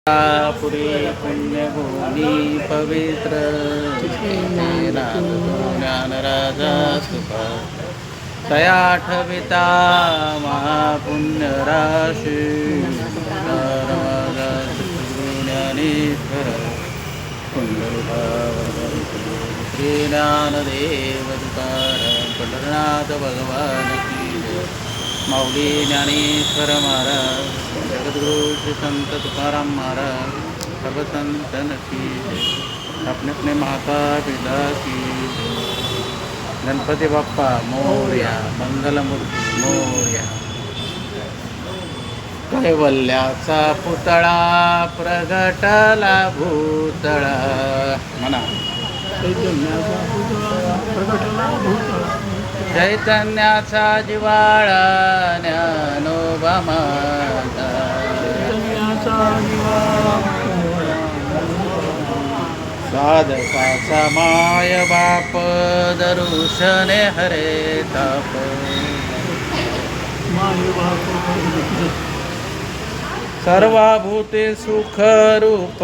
पुरी पुण्यभूमी पवित्र ज्ञानराजा सुख तया ठविता महापुण्यराशी ज्ञानेश्वर श्री ज्ञानदेव तुकाराम पंढरनाथ भगवान की माऊली ज्ञानेश्वर महाराज जगद्गुरु श्री संत तुकाराम महाराज सर्व संतन की अपने अपने माता पिता की गणपती बाप्पा मोरया मंगलमूर्ती मोरया. कैवल्याचा पुतळा प्रगटला भूतळा म्हणा. चैतन्याचा जिवाळा ज्ञानोबा माझा. साधकाचा माय बाप दरुशने हरे ताप. सर्वभूते सुख रूप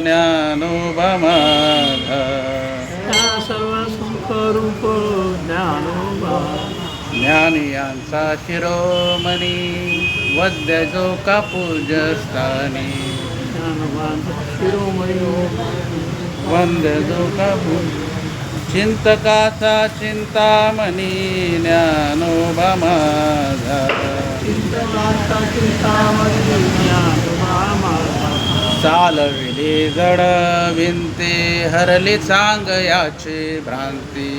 ज्ञानोबा माझा. रूप ज्ञानोबा ज्ञानियांचा शिरोमणी वद्य जो का पूजस्थानी. शिरोमणी वंद्य जो का पूज चिंतकाचा चिंतामणी ज्ञानोबा माझा. चालविली जड विंते हरली चांग याची भ्रांती.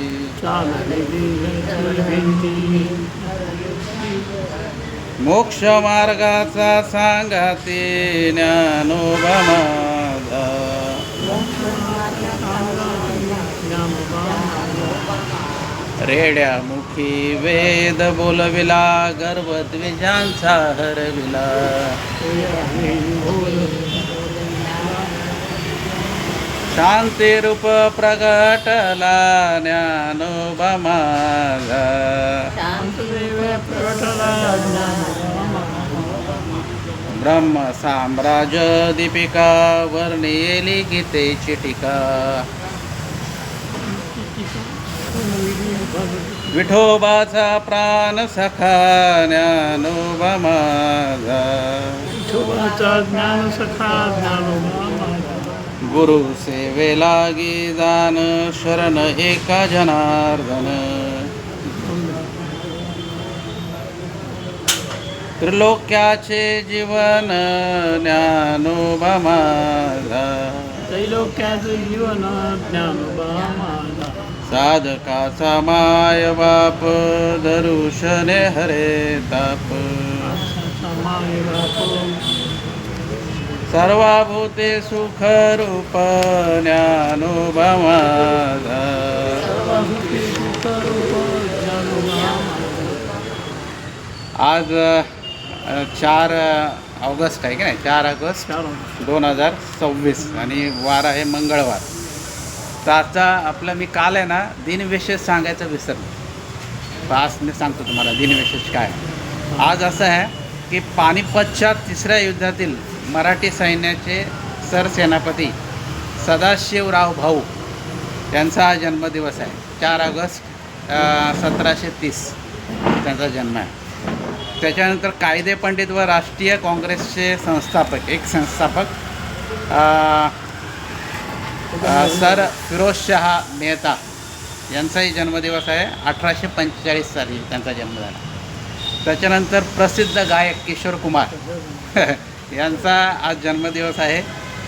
मोक्ष मार्गाचा सांगाते ज्ञानोबा माझा. रेड्या मुखी वेद बोलविला गर्भद्विजांचा हरविला. शांती रूप प्रगटला ज्ञानोबा माझा. ब्रह्म साम्राज्य दीपिका वर्णिली गीतेची टीका. विठोबाचा प्राण सखा ज्ञानोबा माझा. ज्ञान सखा ज्ञानोबा गुरु सेवे लागी जान शरण एका जनार्दन. त्रिलोक्याचे जीवन ज्ञानोबा माझा. त्रैलोक्याचे जीवन ज्ञानोबा माझा. साधकाचा माय बाप दरुशने हरे ताप. सर्वभूते सुख रूप ज्ञानोबा माझा. आज 4 ऑगस्ट आहे की नाही. 4 ऑगस्ट 2026 आणि वार आहे मंगळवार. तर आजचा आपलं मी काल आहे ना दिनविशेष सांगायचं विसरलो. आज मी सांगतो तुम्हाला दिनविशेष काय. आज असं आहे की पानिपतच्या 3ऱ्या युद्धातील मराठी सैन्याचे सरसेनापती सदाशिवराव भाऊ यांचा हा जन्मदिवस आहे. 4 ऑगस्ट 1730 त्यांचा जन्म आहे. त्याच्यानंतर कायदे पंडित व राष्ट्रीय काँग्रेसचे संस्थापक सर फिरोजशाह मेहता यांचाही जन्मदिवस आहे. 1845 साली त्यांचा जन्म झाला. त्याच्यानंतर प्रसिद्ध गायक किशोर कुमार यांचा आज जन्मदिवस आहे.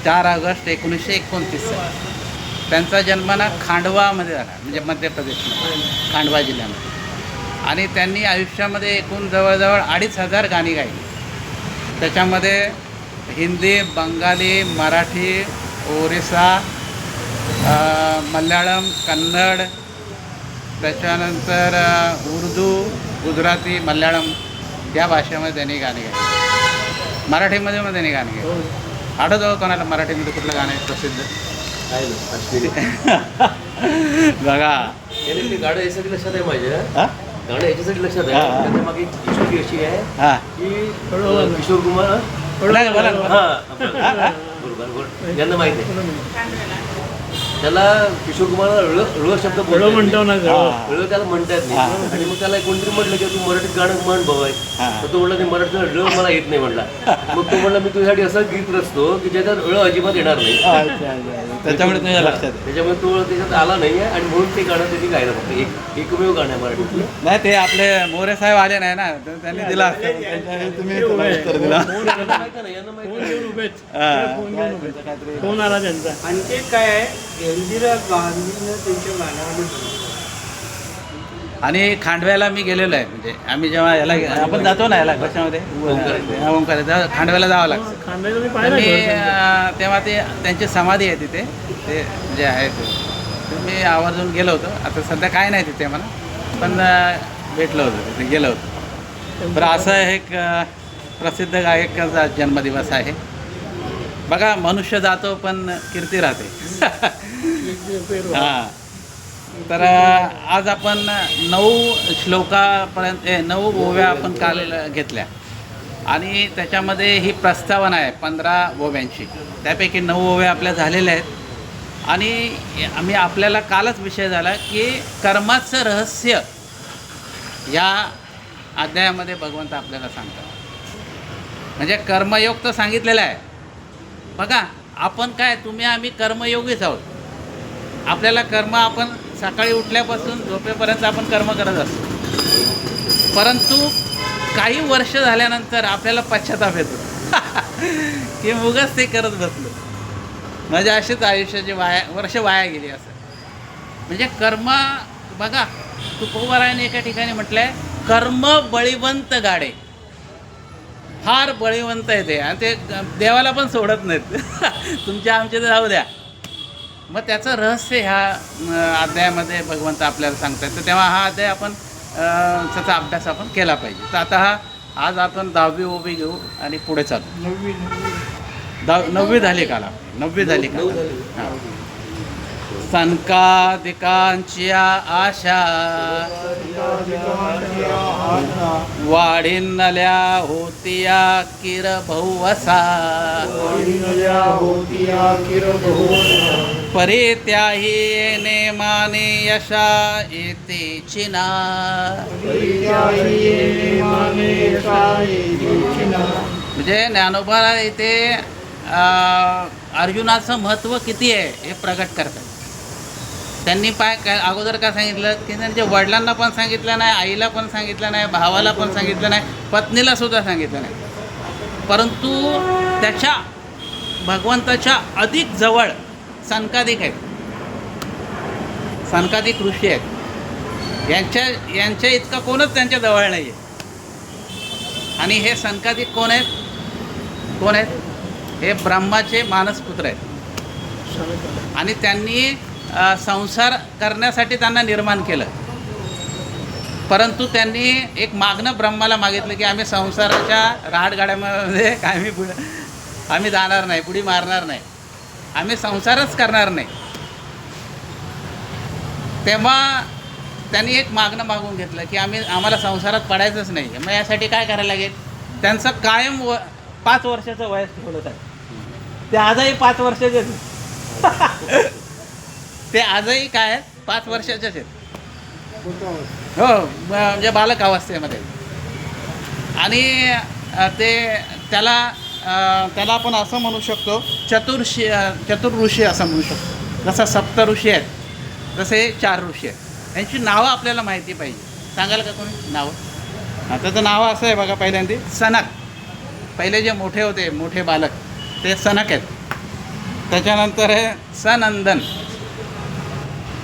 4 ऑगस्ट 1929 साली. त्यांचा जन्म ना खांडवामध्ये झाला, म्हणजे मध्य प्रदेशमध्ये खांडवा जिल्ह्यामध्ये. आणि त्यांनी आयुष्यामध्ये एकूण जवळजवळ 2500 गाणी गायली. त्याच्यामध्ये हिंदी, बंगाली, मराठी, ओरिसा, मल्याळम, कन्नड, त्याच्यानंतर उर्दू, गुजराती, मल्याळम या भाषेमध्ये त्यांनी गाणी गायली. मराठीमध्ये पण त्यांनी गाणी गायली. आठवतं कोणाला मराठीमध्ये कुठलं गाणं आहे प्रसिद्ध? बघा गाणं यासाठी लक्षात आहे माझ्या. गाणं याच्यासाठी लक्षात आहे. त्याच्या मागे स्टोरी अशी आहे की किशोर कुमार नाही, बोला ना. हा बरोबर यांना माहिती आहे त्याला किशोर कुमारला ळ शब्द म्हणतो ना ळ त्याला म्हणतात नाही आणि मग त्याला कोणतरी म्हटलं की तू मराठीत गाणं म्हण बाबा तर तो म्हणला ते मराठीचा ळ मला येत नाही म्हणला मग तो म्हणला मी तुझ्यासाठी असं गीत रचतो की ज्याच्यात ळ अजिबात येणार नाही त्याच्यामुळे तुझ्या लक्षात आहे. त्याच्यामुळे तो ळ त्याच्यात आला नाही आणि म्हणून ते गाणं त्यांनी गायलं फक्त एकमेव गाणं आहे मराठीतलं. नाही ते आपले मोरे साहेब आले नाही ना तर त्यांनी दिला असतं. तुम्ही उत्तर दिला. यांना माहिती नाही यांना माहिती नाही. फोन आला त्यांचा. आणखी काय आहे इंदिरा गांधीनं त्यांच्या गाण्यामध्ये आणि खांडव्याला मी गेलेलो आहे. म्हणजे आम्ही जेव्हा याला आपण जातो ना याला कशामध्ये ओंकार खांडव्याला जावं लागतं. खांद्याचं मी तर पाहिलं मी तेव्हा ते त्यांची समाधी आहे तिथे ते जे आहे ते तर मी आवर्जून गेलो होतो. आता सध्या काय नाही तिथे मला पण भेटलो होतो तिथे गेलो होतो. तर असं एक प्रसिद्ध गायकाचा जन्मदिवस आहे. बघा मनुष्य जातो पण कीर्ती राहते. हां तर आज आपण 9 श्लोकापर्यंत 9 ओव्या आपण काल घेतल्या आणि त्याच्यामध्ये ही प्रस्तावना आहे 15 ओव्यांची. त्यापैकी 9 ओव्या आपल्या झालेल्या आहेत आणि आम्ही आपल्याला कालच विषय झाला की कर्माचं रहस्य या अध्यायामध्ये भगवंत आपल्याला सांगतात. म्हणजे कर्मयोग तर सांगितलेलं आहे. बघा आपण काय तुम्ही आम्ही कर्मयोगीच आहोत. आपल्याला कर्म आपण सकाळी उठल्यापासून झोपेपर्यंत आपण कर्म करत असतो. परंतु काही वर्ष झाल्यानंतर आपल्याला पश्चाताप येतो की उगाच ते करत बसलो. म्हणजे अशीच आयुष्याची वर्ष वाया गेली असं. म्हणजे कर्म बघा तुकोबारायाने एका ठिकाणी म्हटलं आहे कर्म बळीवंत गाडे. फार बळीवंत आहे ते आणि ते देवाला पण सोडत नाहीत. तुमच्या आमचे तर जाऊ द्या. मग त्याचं रहस्य ह्या अध्यायामध्ये भगवंत आपल्याला सांगतात. तर तेव्हा हा अध्याय आपण त्याचा अभ्यास आपण केला पाहिजे. तर आता आज आपण 10वी ओवी घेऊ आणि पुढे चालू. 9वी झाली काल आपली 9वी झाली का हां. सनकादिकांची आशा वाढीनल्या होतिया किर भौवसा परित्याही नेमाने यशा येते चिना. म्हणजे ज्ञानोबा इथे अर्जुनाचं महत्त्व किती आहे हे प्रगट करतात. त्यांनी काय अगोदर काय सांगितलं की त्यांच्या वडिलांना पण सांगितलं नाही, आईला पण सांगितलं नाही, भावाला पण सांगितलं नाही, पत्नीला सुद्धा सांगितलं नाही. परंतु त्याच्या भगवंताच्या अधिक जवळ सनकादिक आहेत. सनकादिक ऋषी आहेत. यांच्या इतका कोणच त्यांच्या जवळ नाही आहे. आणि हे सनकादिक कोण आहेत? हे ब्रह्माचे मानसपुत्र आहेत. आणि त्यांनी संसार करण्यासाठी त्यांना निर्माण केलं. परंतु त्यांनी एक मागणं ब्रह्माला मागितलं की आम्ही संसाराच्या राहटगाड्यामध्ये आम्ही जाणार नाही, बुडी मारणार नाही, आम्ही संसारच करणार नाही. तेव्हा त्यांनी एक मागणं मागून घेतलं की आम्हाला संसारात पडायचंच नाही. मग यासाठी काय करायला लागेल? त्यांचं कायम 5 वर्षाचं वयस ठेवलं आहे. ते आजही 5 वर्षाचेच ते आजही काय 5 वर्षाचेच आहेत. हो म्हणजे बालक अवस्थेमध्ये. आणि त्याला आपण असं म्हणू शकतो चतुर्ऋषी असं म्हणू शकतो. जसं 7 ऋषी आहेत तसे 4 ऋषी आहेत. यांची नावं आपल्याला माहिती पाहिजे. सांगाल का कोणी नावं? त्याचं नाव असं आहे बघा. पहिल्यांदा सनक. पहिले जे मोठे होते मोठे बालक ते सनक आहेत. त्याच्यानंतर आहे सनंदन,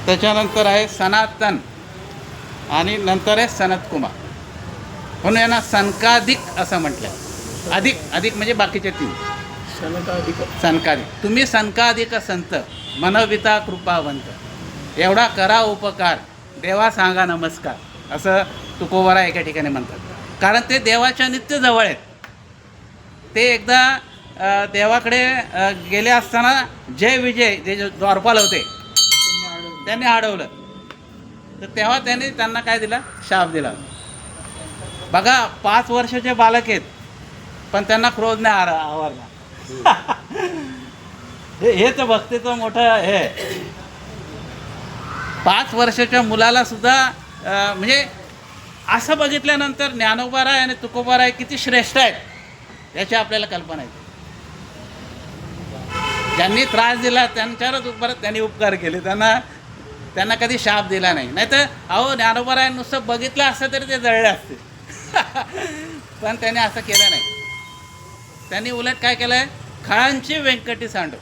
त्याच्यानंतर आहे सनातन आणि नंतर आहे सनतकुमार. म्हणून यांना सनकादिक असं म्हटलं. अधिक म्हणजे बाकीचे 3 सनकादिक. तुम्ही सनकादिक संत मनविता कृपावंत एवढा करा उपकार देवा सांगा नमस्कार असं तुकोबारा एका ठिकाणी म्हणतात. कारण ते देवाच्या नित्य जवळ आहेत. ते एकदा देवाकडे गेले असताना जय विजय जे द्वारपाल होते त्यांनी अडवलं. तर तेव्हा त्यांना काय दिला? शाप दिला. बघा 5 वर्षाचे बालक आहेत पण त्यांना क्रोध नाही आवरला. हे तर भक्तीचं मोठं हे. 5 वर्षाच्या मुलाला सुद्धा म्हणजे असं बघितल्यानंतर ज्ञानोबाराय आणि तुकोबाराय किती श्रेष्ठ आहेत याची आपल्याला कल्पना येते. ज्यांनी त्रास दिला त्यांच्यावरच परत त्यांनी उपकार केले, त्यांना कधी शाप दिला नाही. नाही तर अहो ज्ञानोबाराय नुसतं बघितलं असतं तरी ते जळले असते. पण त्याने असं केलं नाही. त्यांनी उलट काय केलं आहे, खळांची व्यंकटी सांडव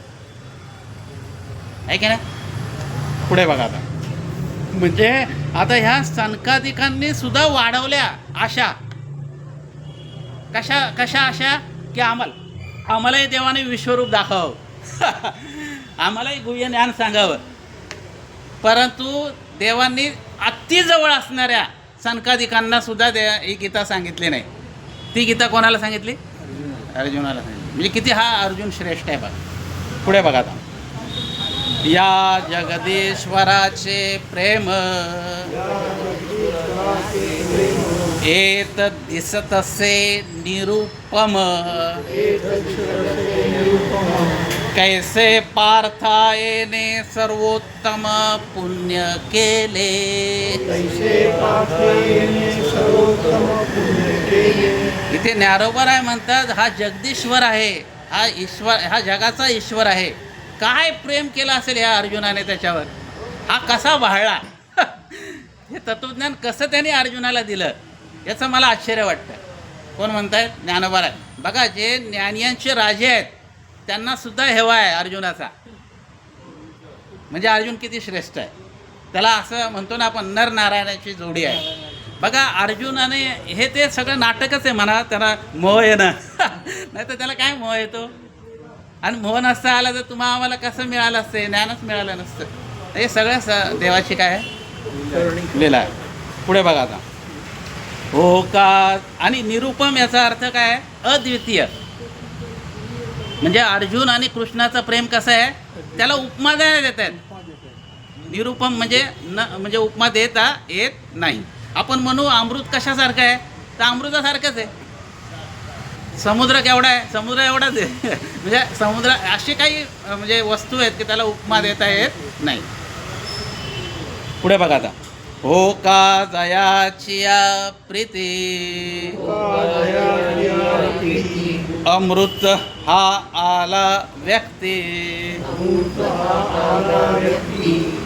आहे की नाही. पुढे बघा आता, म्हणजे आता ह्या सनकादिकांनी सुद्धा वाढवल्या आशा. कशा आशा की आम्हालाही देवाने विश्वरूप दाखवावं, आम्हालाही गुह्य ज्ञान सांगावं. परंतु देवांनी अतिजवळ असणाऱ्या सनकादिकांना सुद्धा ही गीता सांगितली नाही. ती गीता कोणाला सांगितली? अर्जुनाला सांगितली. म्हणजे किती हा अर्जुन श्रेष्ठ आहे बघा. पुढे बघा आता, या जगदीश्वराचे प्रेम एत दिसतसे निरुपम, कैसे पार्थायने सर्वोत्तम पुण्य केले. इथे ज्ञानोबाराय म्हणतात हा जगदीश्वर आहे, हा ईश्वर, हा जगाचा ईश्वर आहे. काय प्रेम केलं असेल या अर्जुनाने त्याच्यावर, हा कसा वाहळा. हे तत्वज्ञान कसं त्याने अर्जुनाला दिलं याचं मला आश्चर्य वाटतं. कोण म्हणतायत? ज्ञानोबाराय. बघा, जे ज्ञानियांचे राजे आहेत त्यांना सुद्धा हेवा आहे अर्जुनाचा. म्हणजे अर्जुन किती श्रेष्ठ आहे. त्याला असं म्हणतो ना आपण, नर नारायणाची जोडी आहे. बघा, अर्जुनाने हे ते सगळं नाटकच आहे म्हणा, त्याला मोह आहे ना. नाही तर त्याला काय मोह येतो. आणि मोह नसता आला तर तुम्हाला आम्हाला कसं मिळालं असतं, ज्ञानच मिळालं नसतं. हे सगळं देवाची काय आहे, लीला आहे. पुढे बघा आता, हो का. आणि निरुपम याचा अर्थ काय आहे? अद्वितीय. म्हणजे अर्जुन आणि कृष्णाचं प्रेम कसं आहे, त्याला उपमा देत आहेत. निरुपम म्हणजे उपमा देता येत नाही. आपण म्हणू अमृत कशासारखं आहे, तर अमृतासारखंच आहे. समुद्र केवढा आहे, समुद्र एवढाच आहे. म्हणजे समुद्र अशी काही म्हणजे वस्तू आहेत की त्याला उपमा देता येत नाही. पुढे बघा आता, हो का जयाचिया प्रीती, अमृत हा आला व्यक्ती,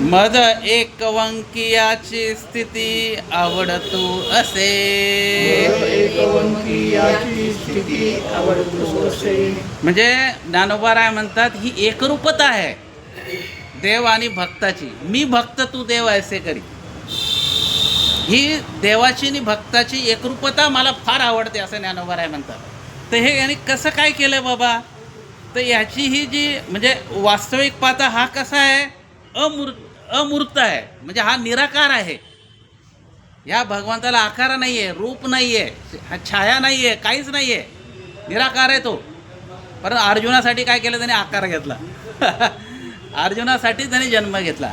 मद एकवंकियाची स्थिती आवडतू असे. म्हणजे ज्ञानोबाराय म्हणतात ही एकरूपता आहे देव आणि भक्ताची. मी भक्त तू देव ऐसे करी. ही देवाची आणि भक्ताची एकरूपता मला फार आवडते असं ज्ञानोबाराय म्हणतात. तर हे यांनी कसं काय केलं बाबा, तर याची ही जी म्हणजे वास्तविक पाहता हा कसा आहे, अमूर्त आहे. म्हणजे हा निराकार आहे. ह्या भगवंताला आकार नाही आहे, रूप नाही आहे, हा छाया नाही आहे, काहीच नाही आहे, निराकार आहे तो. परंतु अर्जुनासाठी काय केलं त्याने, आकार घेतला. अर्जुनासाठी त्याने जन्म घेतला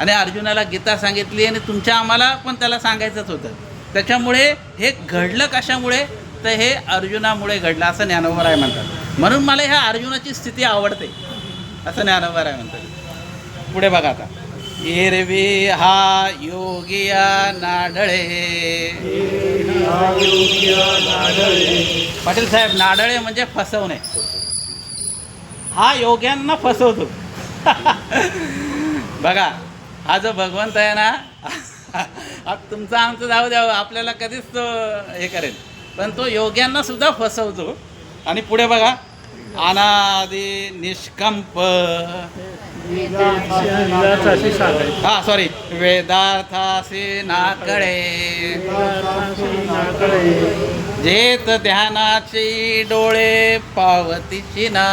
आणि अर्जुनाला गीता सांगितली. आणि तुमच्या आम्हाला पण त्याला सांगायचंच होतं. त्याच्यामुळे हे घडलं कशामुळे, तर हे अर्जुनामुळे घडलं असं ज्ञानोबाराय म्हणतात. म्हणून मला ह्या अर्जुनाची स्थिती आवडते असं ज्ञानोबाराय म्हणतात. पुढे बघा आता, एरवी हा योगिया नाडळे. पाटील साहेब, नाडळे म्हणजे फसवणे. हा योग्यांना फसवतो. बघा, हा जो भगवंत आहे ना, तुमचं आमचं जाऊ द्यावं, आपल्याला कधीच तो हे करेल, पण तो योग्यांना सुद्धा फसवतो. आणि पुढे बघा, अनादि निष्कंप, वेदार्थासी नाकळे, जेत ध्यानाची डोळे पावतीची ना,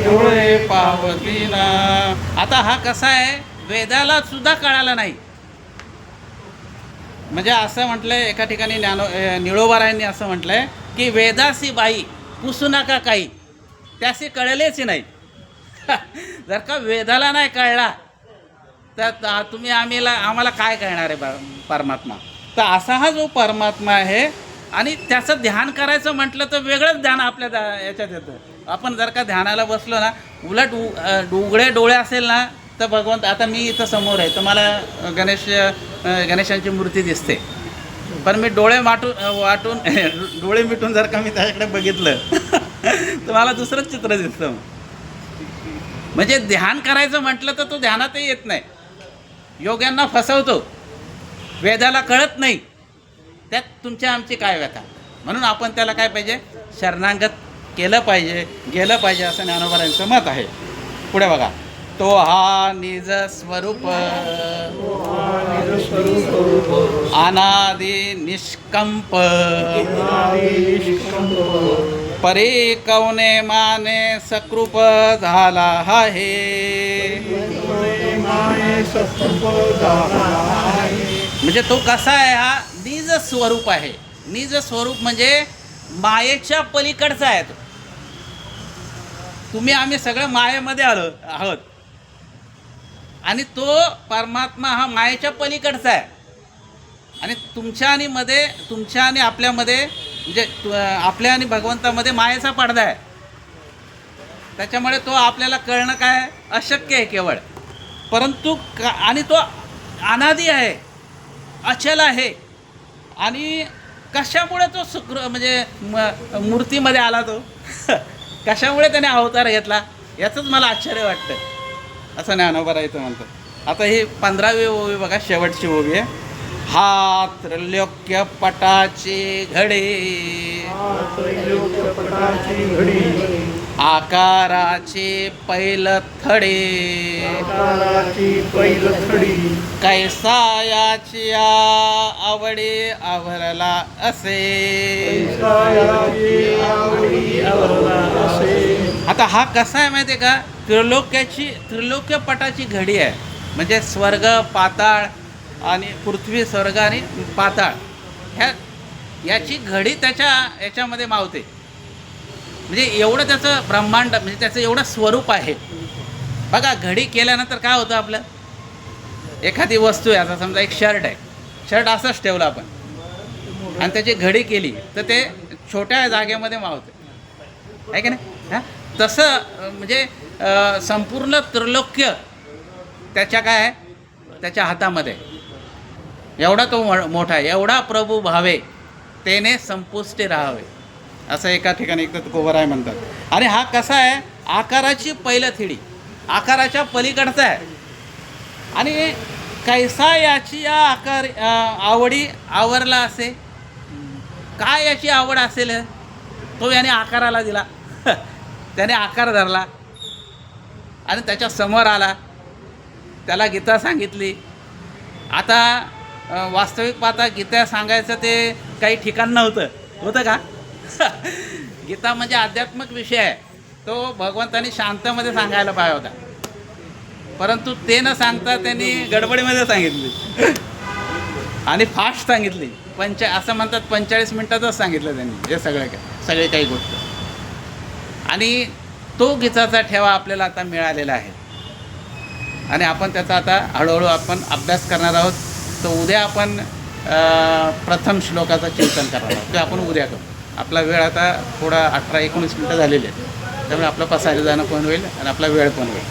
डोळे पावती ना. आता हा कसा आहे, वेदाला सुद्धा कळाला नाही. म्हणजे असं म्हटलंय एका ठिकाणी निळोबारायांनी असं म्हटलंय की वेदासी बाई पुसू नका काही, त्याशी कळलेच नाही. जर का वेदाला नाही कळला तर तुम्ही आम्हाला काय कळणार आहे परमात्मा. तर असा हा जो परमात्मा आहे आणि त्याचं ध्यान करायचं म्हटलं तर वेगळंच ध्यान आपल्या याच्यात येतं. आपण जर का ध्यानाला बसलो ना, उलट उघडे डोळे असेल ना तर भगवंत, आता मी इथं समोर आहे तर मला गणेशांची मूर्ती दिसते, पण मी डोळे वाटून डोळे मिटून जर का मी त्याच्याकडे बघितलं तर मला दुसरंच चित्र दिसतं. म्हणजे ध्यान करायचं म्हटलं तर तो ध्यानातही येत नाही, योग्यांना फसवतो, वेदाला कळत नाही, त्यात तुमच्या आमची काय व्यथा. म्हणून आपण त्याला काय पाहिजे, शरणागत केलं पाहिजे, गेलं पाहिजे, असं ज्ञानोबांचं मत आहे. पुढे बघा, तो हा निज स्वरूप अनादि निष्कंप परे कवने माने सकृप झाला आहे. म्हणजे तो कसा आहे, हा निज स्वरूप आहे. निज स्वरूप म्हणजे मायेच्या पलीकडचा आहे तो. तुम्ही आम्ही सगळं मायेमध्ये आलो आहोत आणि तो परमात्मा हा मायेच्या पलीकडचा आहे. आणि तुमच्या आणि आपल्यामध्ये म्हणजे आपल्या आणि भगवंतामध्ये मायेचा पडदा आहे. त्याच्यामुळे तो आपल्याला कळणं काय अशक्य आहे केवळ. परंतु आणि तो अनादी आहे, अचल आहे. आणि कशामुळे तो म्हणजे मूर्तीमध्ये आला तो कशामुळे त्याने अवतार घेतला, याचंच मला आश्चर्य वाटतं, असं ज्ञानोबारायचं म्हणतात. आता ही 15वी ओवी बघा, शेवटची ओवी आहे. हा त्रैलोक्य पटाचे घडे आकाराचे पैलथडे कैसा याची आवडे आवरला असे. आता हा कसा आहे माहिती आहे का, त्रिलोक्य पटाची घडी आहे. म्हणजे स्वर्ग पाताळ आणि पृथ्वी, स्वर्ग आणि पाताळ याची घडी याच्यामध्ये मावते. म्हणजे एवढं त्याचं ब्रह्मांड, म्हणजे त्याचं एवढं स्वरूप आहे. बघा, घडी केल्यानंतर काय होतं, आपलं एखादी वस्तू आहे, आता समजा एक शर्ट आहे, शर्ट असंच ठेवलं आपण आणि त्याची घडी केली तर ते छोट्या जागेमध्ये मावते, आहे की नाही. हां, तसं म्हणजे संपूर्ण त्रिलोक्य त्याच्या काय आहे, त्याच्या हातामध्ये. एवढा तो मोठा आहे. एवढा प्रभू भावे तेने संपुष्टी राहावे, असं एका ठिकाणी एक तर कोवराय म्हणतात. आणि हा कसा आहे, आकाराची पैलथडी, आकाराच्या पलीकडचा आहे. आणि कैसा याची या आवडी आवरला असे. काय याची आवड असेल तो याने आकाराला दिला त्याने आकार धरला आणि त्याच्या समोर आला, त्याला गीता सांगितली. आता वास्तविक पाहता गीता सांगायचं ते काही ठिकाण होतं का गीता म्हणजे आध्यात्मिक विषय आहे, तो भगवंतानी शांतमध्ये सांगायला पाहिजे होता, परंतु ते न सांगता त्यांनी गडबडीमध्ये सांगितली आणि फास्ट सांगितली. असं म्हणतात 45 मिनिटातच सांगितलं त्यांनी हे सगळे काही गोष्ट. आणि तो गीताचा ठेवा आपल्याला आता मिळालेला आहे आणि आपण त्याचा आता हळूहळू आपण अभ्यास करणार आहोत. तर उद्या आपण प्रथम श्लोकाचं चिंतन करणार आहोत, ते आपण उद्या करू. आपला वेळ आता थोडा 18-19 मिनटं झालेली आहे, त्यामुळे आपलं पसायला जाणं पण होईल आणि आपला वेळ पण होईल.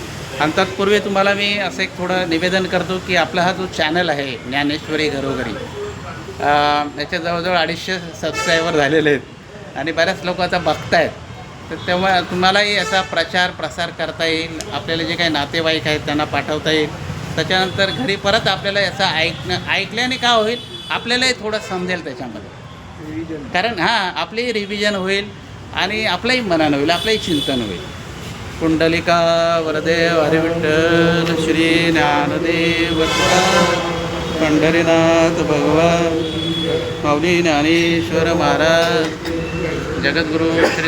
आणि तत्पूर्वी तुम्हाला मी असं एक थोडं निवेदन करतो की आपला हा जो चॅनल आहे ज्ञानेश्वरी घरोघरी, याच्या जवळजवळ 250 सबस्क्रायबर झालेले आहेत आणि बऱ्याच लोक आता बघत आहेत. तर तेव्हा तुम्हालाही याचा प्रसार करता येईल, आपल्याला जे काही नातेवाईक आहेत त्यांना पाठवता येईल. त्याच्यानंतर घरी परत आपल्याला याचा ऐकल्याने काय होईल, आपल्यालाही थोडं समजेल त्याच्यामध्ये, कारण आपली रिव्हिजन होईल आणि आपलंही मनन होईल, आपलंही चिंतन होईल. कुंडलिका वरदेव हरिविठ्ठल श्री ज्ञानदेव पंढरीनाथ भगवान माऊली ज्ञानेश्वर महाराज जगद्गुरु श्री